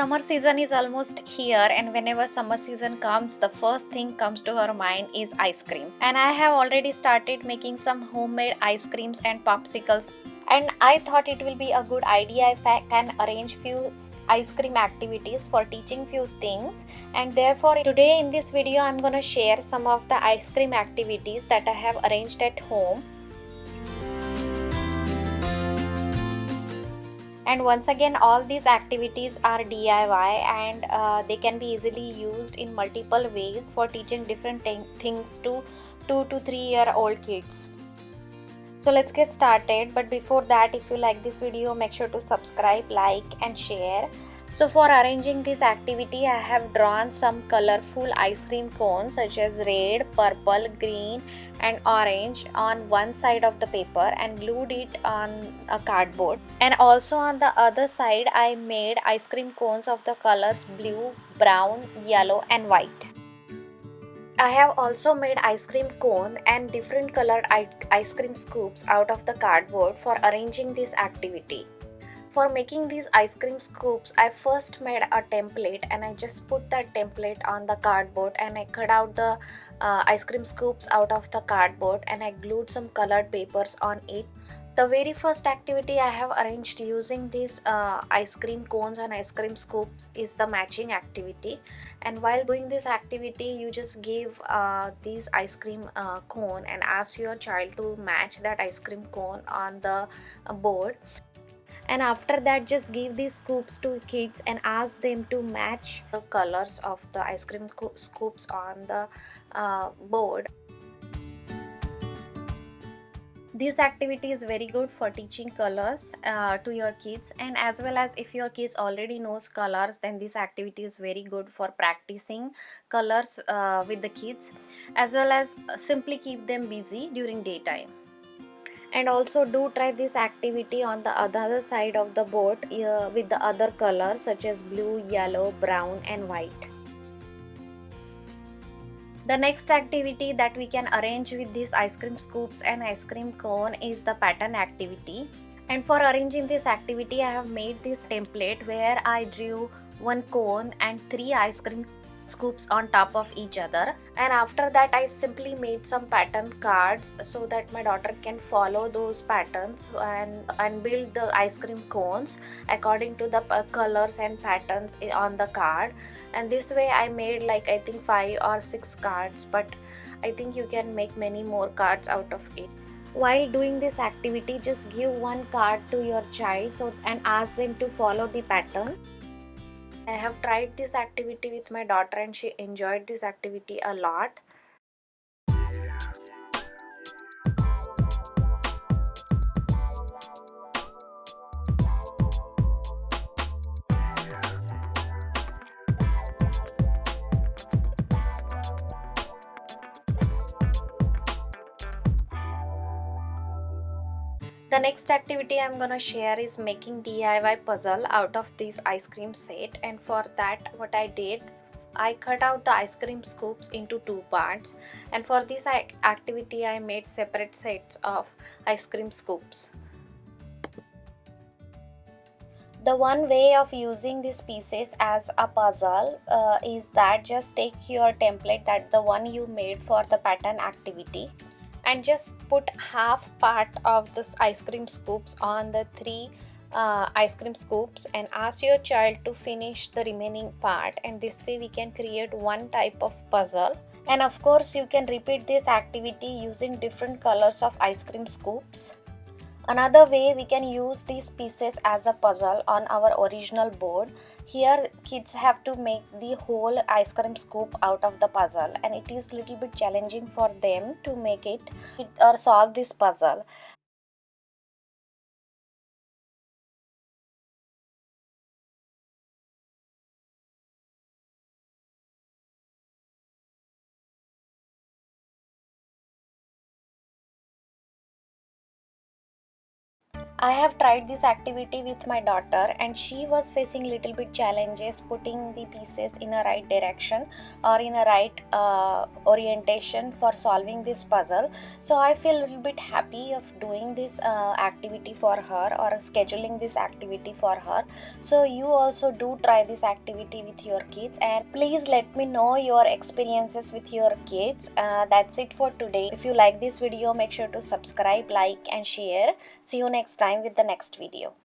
Summer season is almost here, and whenever summer season comes, the first thing comes to our mind is ice cream. And I have already started making some homemade ice creams and popsicles. And I thought it will be a good idea if I can arrange few ice cream activities for teaching few things. And therefore, today in this video, I'm gonna share some of the ice cream activities that I have arranged at home. And once again, all these activities are DIY, and they can be easily used in multiple ways for teaching different things to 2 to 3 year old kids. So let's get started, but before that, if you like this video, make sure to subscribe, like and share. So for arranging this activity, I have drawn some colorful ice cream cones such as red, purple, green and orange on one side of the paper and glued it on a cardboard. And also on the other side, I made ice cream cones of the colors blue, brown, yellow and white. I have also made ice cream cone and different colored ice cream scoops out of the cardboard for arranging this activity. For making these ice cream scoops, I first made a template and I just put that template on the cardboard and I cut out the ice cream scoops out of the cardboard and I glued some colored papers on it. The very first activity I have arranged using these ice cream cones and ice cream scoops is the matching activity. And while doing this activity, you just give these ice cream cone and ask your child to match that ice cream cone on the board. And after that, just give these scoops to kids and ask them to match the colors of the ice cream scoops on the board. This activity is very good for teaching colors to your kids, and as well as if your kids already knows colors, then this activity is very good for practicing colors with the kids, as well as simply keep them busy during daytime. And also do try this activity on the other side of the board with the other colors such as blue, yellow, brown and white. The next activity that we can arrange with these ice cream scoops and ice cream cone is the pattern activity. And for arranging this activity, I have made this template where I drew one cone and 3 ice cream scoops on top of each other, and after that I simply made some pattern cards so that my daughter can follow those patterns and build the ice cream cones according to the colors and patterns on the card. And this way I made like I think 5 or 6 cards, but I think you can make many more cards out of it. While doing this activity, just give one card to your child and ask them to follow the pattern. I have tried this activity with my daughter and she enjoyed this activity a lot. The next activity I'm gonna share is making DIY puzzle out of this ice cream set, and for that what I did, I cut out the ice cream scoops into 2 parts, and for this activity I made separate sets of ice cream scoops. The one way of using these pieces as a puzzle is that just take your template, that the one you made for the pattern activity, and just put half part of this ice cream scoops on the 3 ice cream scoops and ask your child to finish the remaining part, and this way we can create one type of puzzle. And of course you can repeat this activity using different colors of ice cream scoops. Another way we can use these pieces as a puzzle on our original board. Here kids have to make the whole ice cream scoop out of the puzzle, and it is little bit challenging for them to make it or solve this puzzle. I have tried this activity with my daughter and she was facing little bit challenges putting the pieces in a right direction or in a right orientation for solving this puzzle. So I feel a little bit happy of doing this activity for her or scheduling this activity for her. So you also do try this activity with your kids and please let me know your experiences with your kids. That's it for today. If you like this video, make sure to subscribe, like and share. See you next time with the next video.